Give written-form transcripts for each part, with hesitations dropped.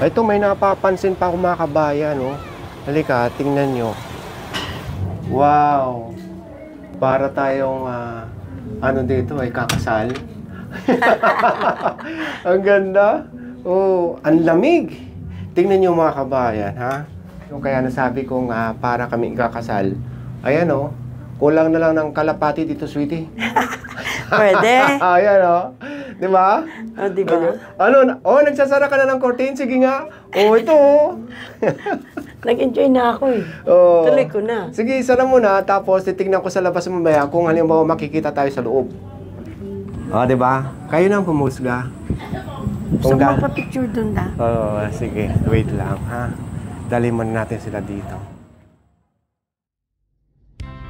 Ito, may napapansin pa ako mga kabayan, oh. Halika, tingnan nyo. Wow! Para tayong, ano dito, ay kakasal. Ang ganda. Oh, ang lamig. Tingnan nyo mga kabayan, ha? Yung kaya nasabi kong para kami kakasal. Ayan, oh. Kulang na lang ng kalapati dito, sweetie. Pwede. Ayan, oh. Di ba? O, di ba? Ano? Oh, nagsasara ka na ng curtain. Sige nga. Oh, ito, oh. Nag-enjoy na ako eh. Oh. Tuloy ko na. Sige, sara mo na. Tapos, titignan ko sa labas mamaya kung halimbawa makikita tayo sa loob. Oh, di ba? Kayo nang pumusga. Gusto mo pa-picture dun na? Oh, sige. Wait lang, ha? Dali muna natin sila dito.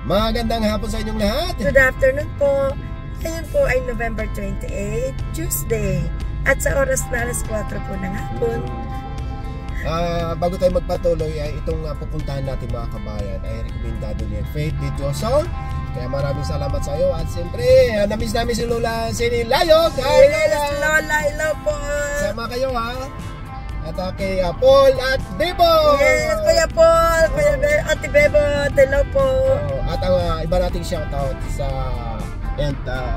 Magandang hapon sa inyong lahat. Good afternoon po. Ngayon po ay November 28, Tuesday. At sa oras na alas 4 po ng hapon. Bago tayo magpatuloy, ay itong pupuntahan natin mga kabayan ay rekomendado ni Faith Didioso. Kaya maraming salamat sa iyo. At siyempre, namiss namin si Lola Sinilayog. Hi, Lola! Hello po! Sama kayo, ha? At kay Paul at Bebo! Yes, Kuya Paul! Kuya Ate Bebo! Hello po! At ang iba nating shoutout sa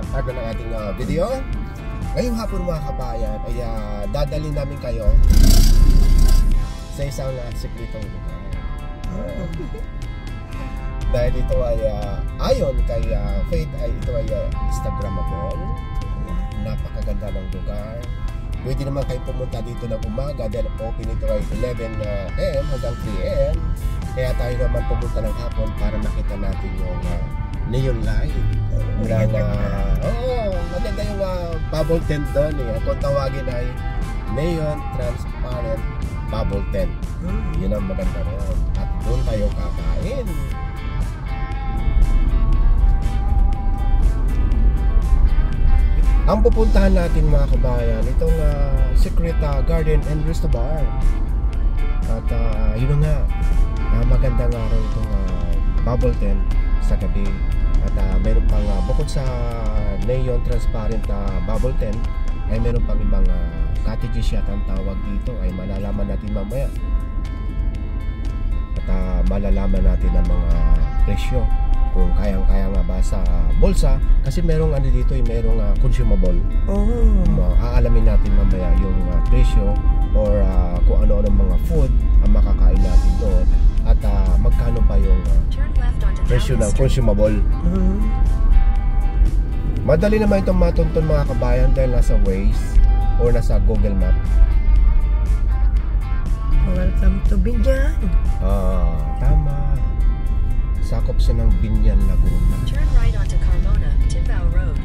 part ng ating video. Ngayong hapon mga kabayan ay dadalhin namin kayo sa isang sikretong lugar. Dahil ito ay ayon kay Faith ay ito ay Instagramable. Napakaganda ng lugar. Pwede naman kayo pumunta dito ng umaga dahil open ito ay 11 AM hanggang 3 AM. Kaya tayo naman pumunta ng hapon para makita natin yung neon light. Maganda yung bubble tent doon eh. Kung tawagin ay neon transparent bubble tent. Yun ang maganda ron. At doon tayo kakain. Ang pupuntahan natin mga kabayan, itong Secret Garden and Resto Bar. At yun nga, maganda nga rin itong bubble tent sa gabi. At meron pang bukod sa neon transparent bubble tent, ay meron pang ibang cottages yata ang tawag dito. Ay malalaman natin mamaya. At malalaman natin ang mga presyo kung kayang-kaya nga ba sa bulsa. Kasi merong ano dito, merong consumable. Aalamin natin mamaya yung presyo or kung ano-ano mga food ang makakain natin doon. At magkano pa yung presyo ng consumable. Madali naman itong matuntun mga kabayan dahil nasa Waze or nasa Google Map. Welcome to Binyan. Tama. Sakop siya ng Binyan, Laguna. Turn right onto Carmona, Timbao Road.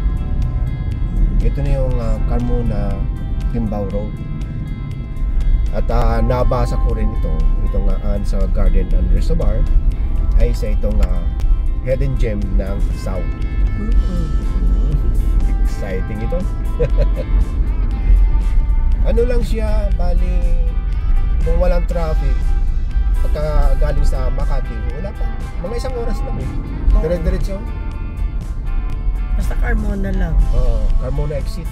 Ito na yung Carmona, Timbao Road. At nabasa ko rin itong sa Garden and Resto Bar ay sa itong hidden gem ng South. Exciting ito. Ano lang siya, bali kung walang traffic pagka galing sa Makati, wala pa, mga isang oras lang eh. Dire-diretso. Basta Carmona lang. Carmona exit.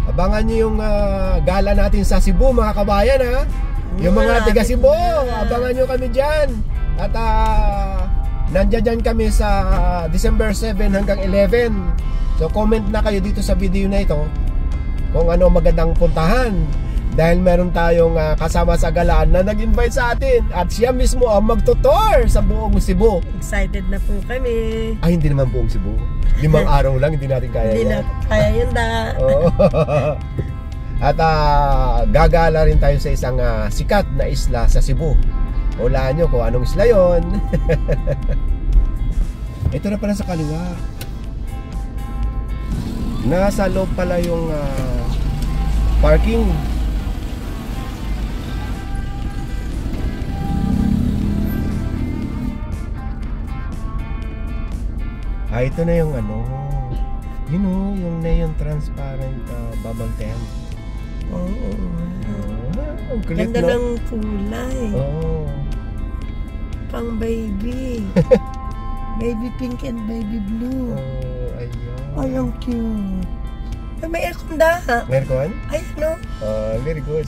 Abangan nyo yung gala natin sa Cebu mga kabayan, ha. Yung mga taga Cebu, abangan nyo kami dyan. At nandyan dyan kami sa December 7 hanggang 11. So comment na kayo dito sa video na ito kung ano magandang puntahan. Dahil meron tayong kasama sa galaan na nag-invite sa atin. At siya mismo ang magtutor sa buong Cebu. Excited na po kami. Ay, hindi naman buong Cebu. 5 araw lang, hindi natin kaya Hindi yan. na kaya yun na. At gagala rin tayo sa isang sikat na isla sa Cebu. Hulaan nyo kung anong isla yun. Ito na pala sa kaliwa. Nasa loob pala yung parking. Ito na yung yung neon transparent bubble tent. Ang kulit, Ganda no? ng kulay. Pang baby. Baby pink and baby blue. Ayun. Ay, ang cute. May aircon da. Aircon? Ay, no. Very good.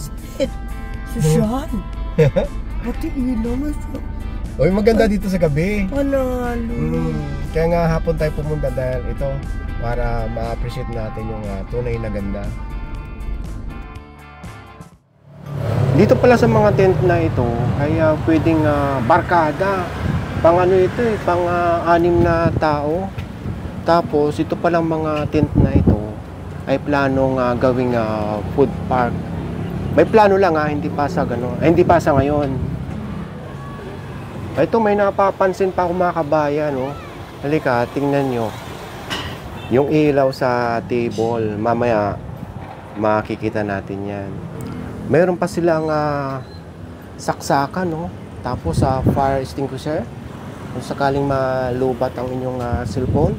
Susan. Pati ilaw mo siya. Uy, maganda dito sa gabi. Panalo. Kaya nga hapon tayo pumunta dahil ito para ma-appreciate natin yung tunay na ganda. Dito pala sa mga tent na ito ay pwedeng barkada. Pang ano ito pang 6 na tao. Tapos ito palang mga tent na ito ay planong gawing food park. May plano lang hindi pa sa hindi pa sa ngayon. Ito may napapansin pa ako mga kabayan, no. Halika, tingnan nyo. Yung ilaw sa table, mamaya makikita natin 'yan. Meron pa silang saksakan, no? Tapos fire extinguisher. Kung sakaling malubat ang inyong cellphone.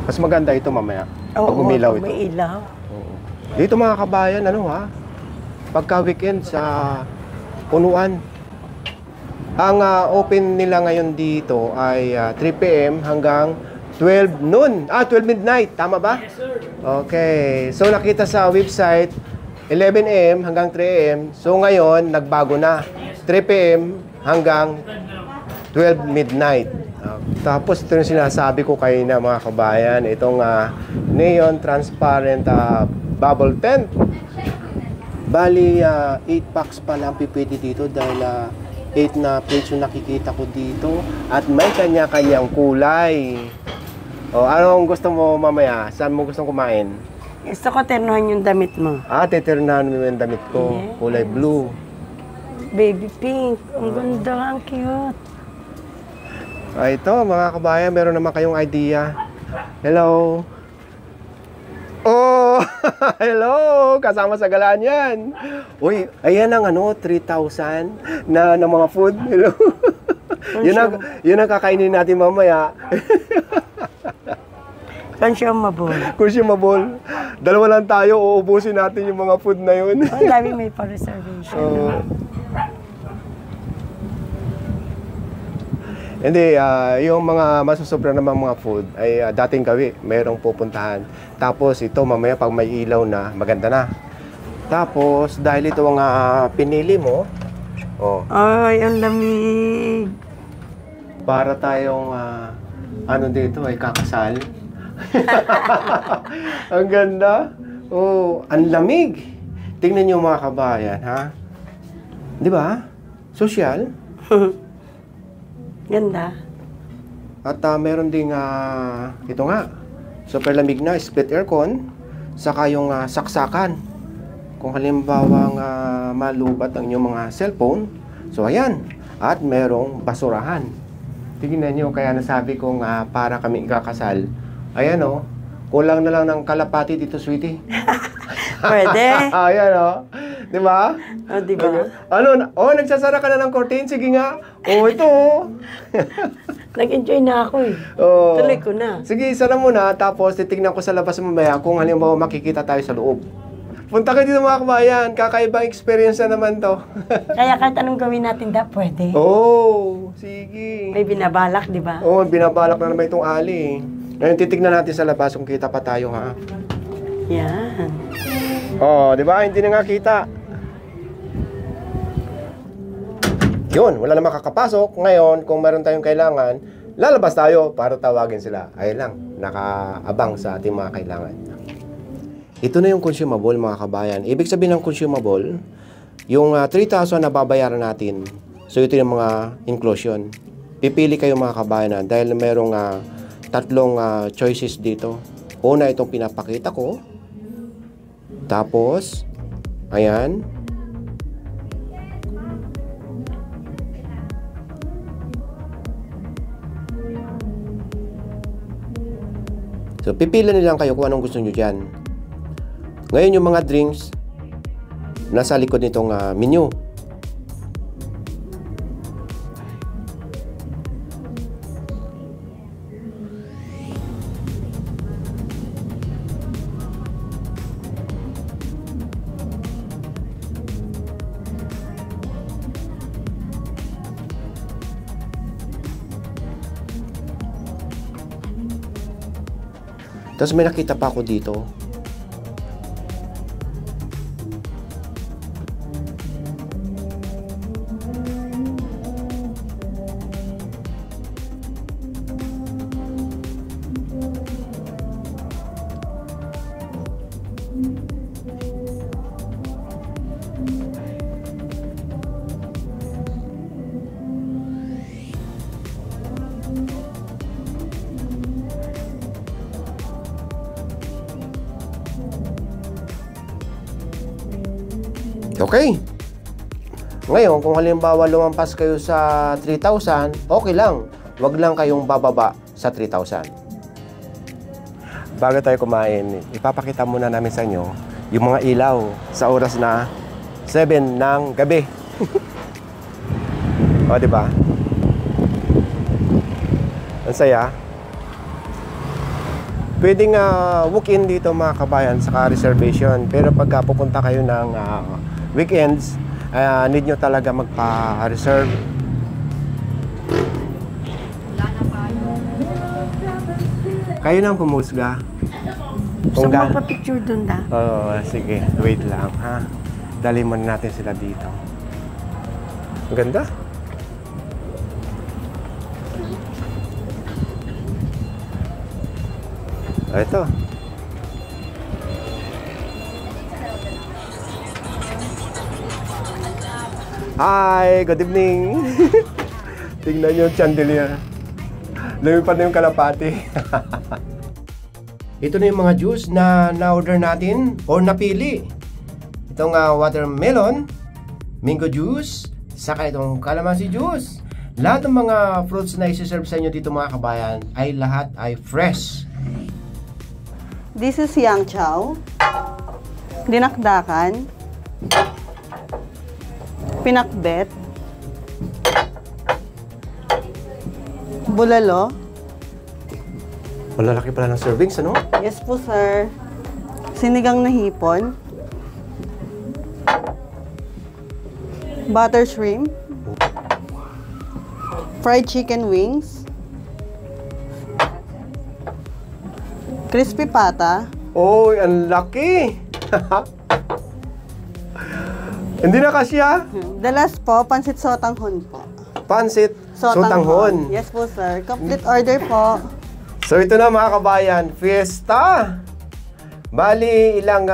Mas maganda ito mamaya. Pag umilaw ito. May ilaw. Dito mga kabayan, pagka weekend sa punuan. Ang open nila ngayon dito ay 3 PM hanggang 12 noon. 12 midnight. Tama ba? Yes, sir. Okay. So nakita sa website 11 AM hanggang 3 AM. So ngayon, nagbago na. 3 PM hanggang 12 midnight. Tapos ito yung sinasabi ko kayo na mga kabayan. Itong neon transparent bubble tent. Bali, 8 packs pa lang pipili dito dahil 8 na plates yung nakikita ko dito. At may kanya-kanyang kulay. Anong gusto mo mamaya? Saan mo gustong kumain? Gusto ko ternuhan yung damit mo. Titirnahan mo yung damit ko. Yes. Kulay blue. Baby pink. Ang ganda, ang cute. Ito, mga kabayan, meron naman kayong idea. Hello. Oh, hello. Kasama sa galaan yan. Uy, ayan ang 3,000 na ng mga food. Hello. yun ang kakainin natin mamaya. Consumable. 2 lang tayo, uubusin natin yung mga food na yun. Ang dami may pa-reservation. Hindi, yung mga masusobra namang mga food ay dating gawi, mayroong pupuntahan. Tapos ito mamaya pag may ilaw na, maganda na. Tapos dahil ito ang pinili mo, ay, ang lamig. Para tayong dito ay kakasal. Ang ganda. Ang lamig. Tingnan niyo mga kabayan, ha? 'Di ba? Social. Ganda. At meron ding ito nga. Super lamig na split aircon, saka yung saksakan. Kung halimbawa malubat ang inyong mga cellphone. So ayan. At merong basurahan. Tingnan niyo kaya nasabi kong para kami ikakasal. Ayan kulang na lang ng kalapati dito, sweetie. Pwede. Ayan di ba? Di ba? Nagsasara ka na ng curtain. Sige nga. Ito. Nag-enjoy na ako eh. Tuloy ko na. Sige, sara mo na. Tapos titignan ko sa labas mamaya kung halimbawa makikita tayo sa loob. Punta kayo dito mga kabayan. Kakaibang experience na naman to. Kaya kahit anong gawin natin pwede. Sige. May binabalak, di ba? Binabalak na naman itong ali. Ngayon titignan natin sa labas kung kita pa tayo, ha? Yan. Di ba? Hindi na nga kita. Yun, wala na makakapasok. Ngayon, kung meron tayong kailangan, lalabas tayo para tawagin sila. Ayun lang, nakaabang sa ating mga kailangan. Ito na yung consumable, mga kabayan. Ibig sabihin ng consumable, yung 3,000 na babayaran natin. So, ito yung mga inclusion. Pipili kayo mga kabayan dahil merong 3 choices dito. Una, itong pinapakita ko. Tapos, ayan. So, pipila nilang kayo kung anong gusto nyo dyan. Ngayon, yung mga drinks, nasa likod nitong menu. Tapos may nakita pa ako dito. Okay. Ngayon, kung halimbawa lumampas kayo sa 3,000, okay lang. Huwag lang kayong bababa sa 3,000. Bago tayo kumain, ipapakita muna namin sa inyo yung mga ilaw sa oras na 7 ng gabi. O, diba? Ang saya. Pwedeng walk-in dito mga kabayan sa reservation. Pero pagka pupunta kayo ng weekends, need nyo talaga magpa-reserve. Kayo nang pumusga. So, magpa-picture dun da? Oo, sige. Wait lang, ha? Dali muna natin sila dito. Ang ganda. Ito. Hi! Good evening! Tingnan nyo yung chandelier. Lumipad na yung kalapati. Ito na yung mga juice na na-order natin or napili. Itong watermelon, mango juice, saka itong calamansi juice. Lahat ng mga fruits na isi-serve sa inyo dito mga kabayan ay lahat ay fresh. This is yang chow, dinakdakan, pinakbet, bulalo. Malalaki pala ng servings, ano? Yes po, sir. Sinigang na hipon, butter shrimp, fried chicken wings, crispy pata. Oh, ang laki! Hindi na kasya? The last po, pansit sotanghon po. Pansit sotanghon. Yes po, sir. Complete order po. So ito na mga kabayan, fiesta! Bali, ilang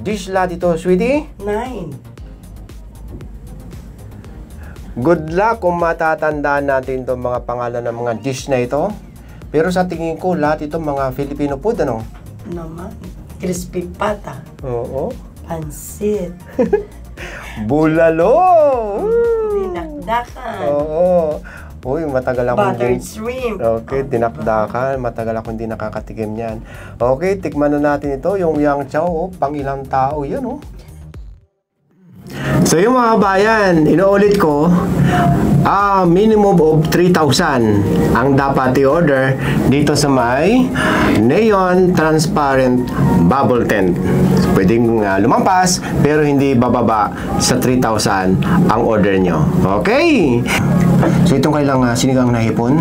dish lahat ito, sweetie? 9. Good luck kung matatandaan natin itong mga pangalan ng mga dish na ito. Pero sa tingin ko, lahat ito mga Filipino food, ano? Naman. Crispy pata. Oo. Pansit. Bulalo! Dinakdakan. Oo. Uy, matagal ako Buttered shrimp. Okay, dinakdakan. Matagal ako hindi nakakatikim yan. Okay, tikman na natin ito. Yung yang chow, oh, pang ilang tao yan, oh. So yung mga kabayan, inuulit ko, minimum of 3,000 ang dapat i-order dito sa may neon transparent bubble tent. Pwedeng lumampas pero hindi bababa sa 3,000 ang order nyo. Okay? So itong kailang sinigang na hipon.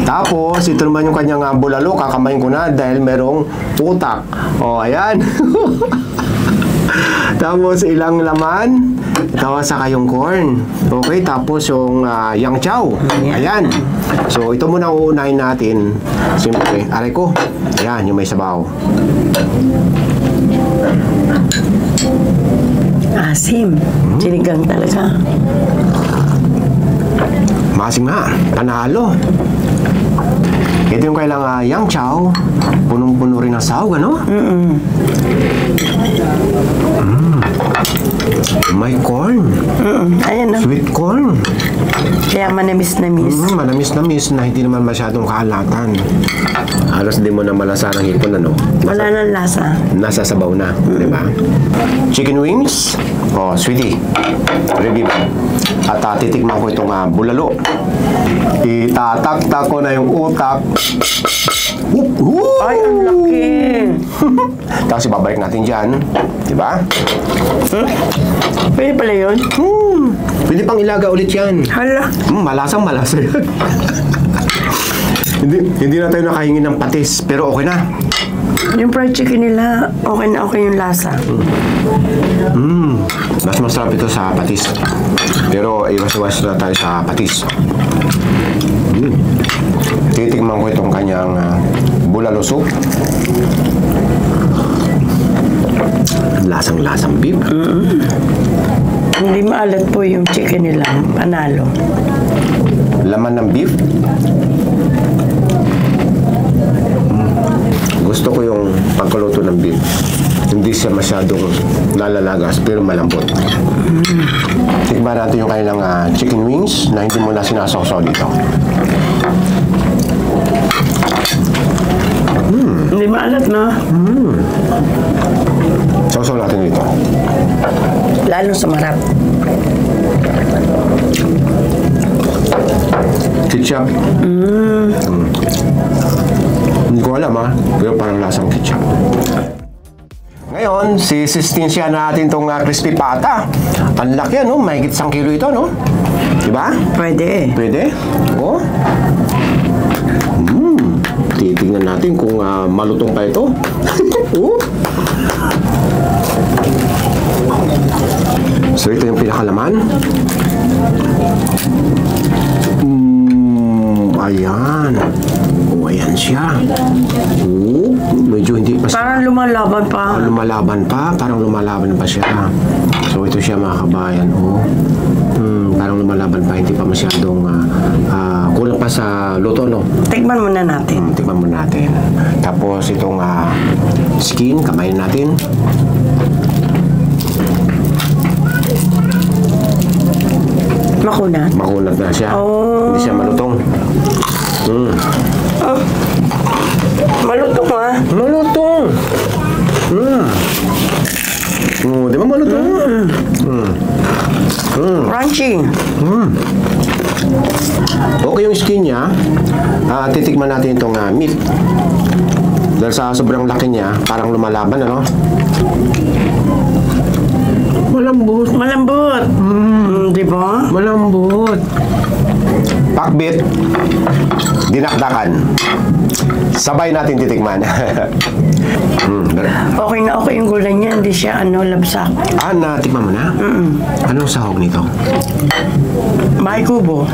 Tapos ito naman yung kanyang bulalo, kakamayin ko na dahil merong utak. O, ayan. Tapos ilang laman, tapos saka yung corn. Okay, tapos yung yang chow. Ayan. So ito muna uunahin natin. Siyempre, aray ko. Ayan, yung may sabaw. Asim. Sinigang talaga. Maasim nga, panalo. Ito yung kailang yang chow. Punong-puno rin ng sahog, ano? May corn. Ayan na. Sweet corn. Kaya manamis-namis. Manamis-namis na hindi naman masyadong kaalatan. Halos di mo na malasa ng hipon, ano? Wala nang lasa. Nasa sabaw na, di ba? Chicken wings. Oh, sweetie. Ready ba? At titikman ko itong bulalo. Itataktak ko na yung utak. Ay, ang laki. Tapos ibabalik natin dyan. Diba? Pwede pala yun? Pwede pang ilaga ulit yan. Hala. Malasang malasa yan. Hindi na tayo nakahingi ng patis, pero okay na. Yung fried chicken nila, okay na okay yung lasa. Mas masarap ito sa patis. Pero iwas-iwas na tayo sa patis. Titikman ko itong kanyang bulalo soup. Lasang-lasang beef. Hindi maalat po yung chicken nila, panalo. Laman ng beef. Gusto ko yung pagkuluto ng beef. Hindi siya masyadong lalalagas, pero malambot. Tikman natin yung kanilang chicken wings na hindi mo na sinasawsaw dito. Hindi maalat, no? Sawsaw natin dito. Lalo sumarap. Ketchup. Hindi ko alam pero parang lasang ketchup. Ngayon, sistinsiya natin itong crispy pata. Ang laki, no? Mahigit 1 kilo ito, no? Diba? Pwede. Pwede? Oo. Titignan natin kung malutong pa ito. So, ito yung pinakalaman. Ayan. Ayan siya. Medyo hindi pa siya. Parang lumalaban pa. Parang lumalaban pa siya. So, ito siya mga kabayan. Parang lumalaban pa. Hindi pa masyadong kulang pa sa luto, no? Tikman muna natin. Tikman muna natin. Tapos, itong skin, kamayin natin. Makunat. Makunat na siya. Hindi siya malutong. Malutong, Malutong. Di ba malutong? Crunchy. Okay yung skin niya. Titikman natin itong meat. Dahil sa sobrang laki niya, parang lumalaban, ano? Malambot. Di ba? Malambot. Pakbit. Dinakdakan. Sabay natin titikman. Okay na okay yung gulay niya. Hindi siya labsak. Natikman mo na? Anong sahog nito? May kubo.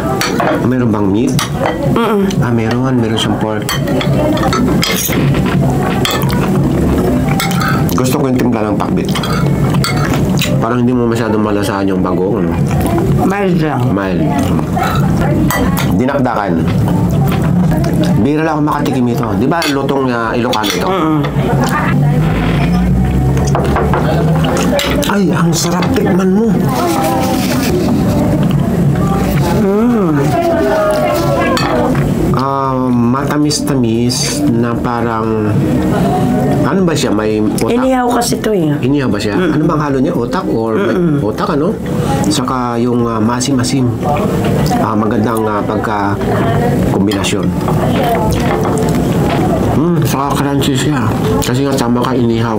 Meron bang meat? Meron siyang pork. Gusto ko yung timpla ng pakbit. Parang hindi mo masyadong malasahan yung bagong, ano? Mild lang. Mild. Dinakdakan. Bira lang ako makatikim ito. Di ba lutong Ilocano ito? Ay, ang sarap, tikman mo. Matamis-tamis na parang ano ba siya? May otak? Inihaw kasi ito eh. Inihaw ba siya? Ano bang halo niya? Otak or otak, ano? Saka yung masim-masim. Magandang pagka-kombinasyon. Saka crunchy siya. Kasi nga tama ka inihaw.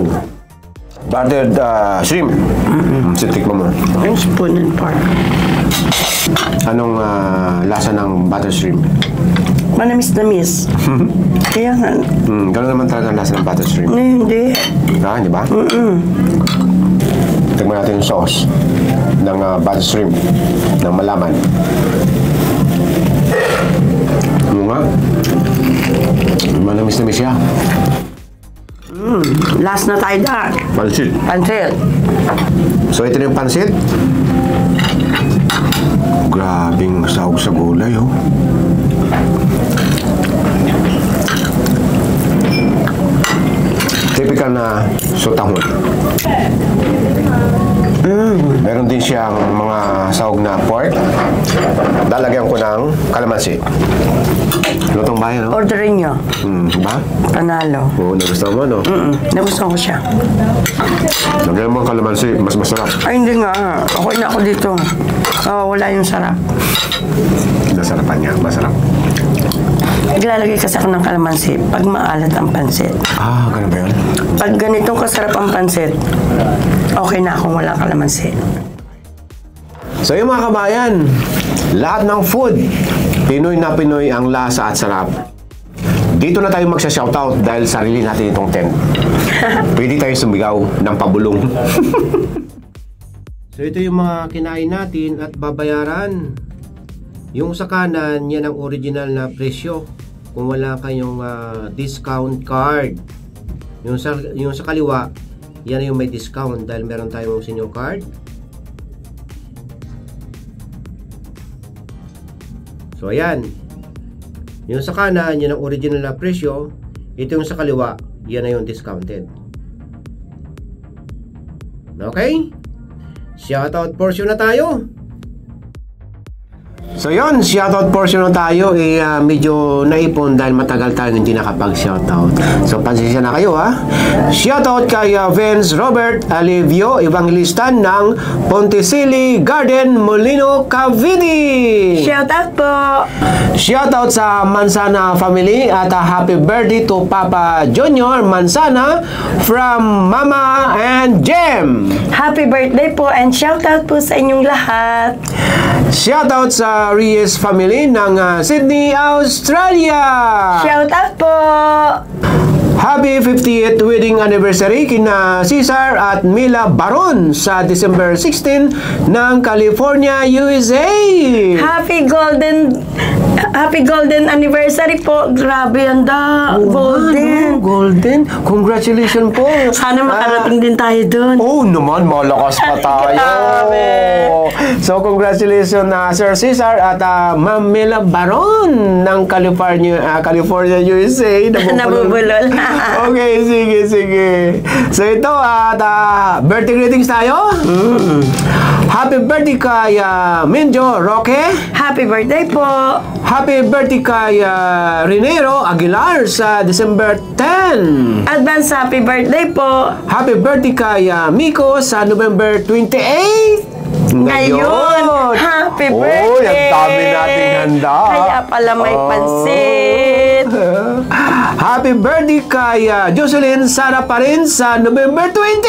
Buttered shrimp. Sitikman mo. Yung spoon and fork. Anong lasa ng butter shrimp? Manamis-namis. Kaya nga. Gano'n naman talaga ang lasa ng butter shrimp. Hindi. Hindi ba? Tignan natin yung sauce ng butter shrimp ng malaman. Ano nga? Manamis-namis siya. Last na tayo da. Pansit. So ito na yung pansit. Grabing sahog sa gulay, oh. Typical na sotahon. Meron din siyang mga sahog na pork. Lalagyan ko ng kalamansi. Lutong bayan, no? Orderin nyo. Ba? Panalo. Oo, nagustuhan mo, no? Nagustuhan ko siya. Lagyan mo ang kalamansi, mas masarap. Ay, hindi nga. Okay na ako dito. Wala yung sarap. Nasarapan niya, masarap. Naglalagay kasi ako ng kalamansi pag maalat ang pansit. Ganun ba yun? Pag ganitong kasarap ang pansit, okay na akong walang kalamansi. So yung mga kabayan, lahat ng food, Pinoy na Pinoy ang lasa at sarap. dito na tayo magsa-shoutout dahil sarili natin itong tent. Pwede tayo sumigaw ng pabulong. So ito yung mga kinain natin at babayaran. Yung sa kanan, yan ang original na presyo. Kung wala kayong discount card. Yung sa kaliwa, yan yung may discount dahil meron tayong senior card. So ayan. Yung sa kanan, yan ang original na presyo. Ito yung sa kaliwa, yan na yung discounted. Okay? Shoutout portion na tayo. So yun, shoutout portion na tayo. Medyo naipon dahil matagal tayo hindi nakapag-shoutout. So pansisya na kayo ha. Shoutout kay Vince Robert Alivio Evangelista ng Pontisili Garden, Molino, Cavite. Shoutout po. Shoutout sa Mansana family at happy birthday to Papa Junior Mansana from Mama and Jem. Happy birthday po and shoutout po sa inyong lahat. Shoutout sa Reyes family ng Sydney, Australia. Shoutout po. Happy 50th wedding anniversary kina Cesar at Mila Baron sa December 16 ng California, USA. Happy golden anniversary po. Grabe yanda. Golden. Golden. Congratulations po. Sana makarating din tayo dun. Oh naman, malakas pa tayo. Grabe. So congratulations na Sir Cesar at Ma'am Mila Baron ng California, USA. Nabubulol. Okay, sige. So ito at birthday greetings tayo. Happy birthday kay Minjo Roque. Happy birthday po. Happy birthday kay Renero Aguilar sa December 10. Advance happy birthday po. Happy birthday kay Miko sa November 28. Ngayon. Happy birthday. Oh, ang dami nating handa. Kaya pala may pansit. Happy birthday kay Jocelyn Sara pa rin sa November 28.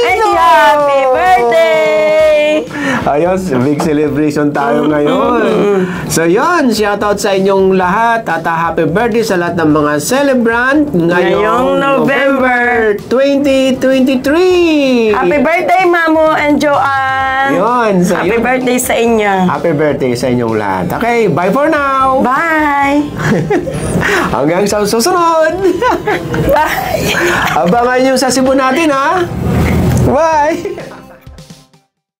Ay, happy birthday. Ayos, big celebration tayo ngayon. So yun, shoutout sa inyong lahat at happy birthday sa lahat ng mga celebrant ngayong November 2023. Happy birthday, Mamo and Joanne. Yun, so happy yun. birthday sa inyo. Happy birthday sa inyong lahat. Okay, bye for now. Bye. Hanggang sa susunod. Bye. Abangan nyo sa Cebu natin ha. Bye.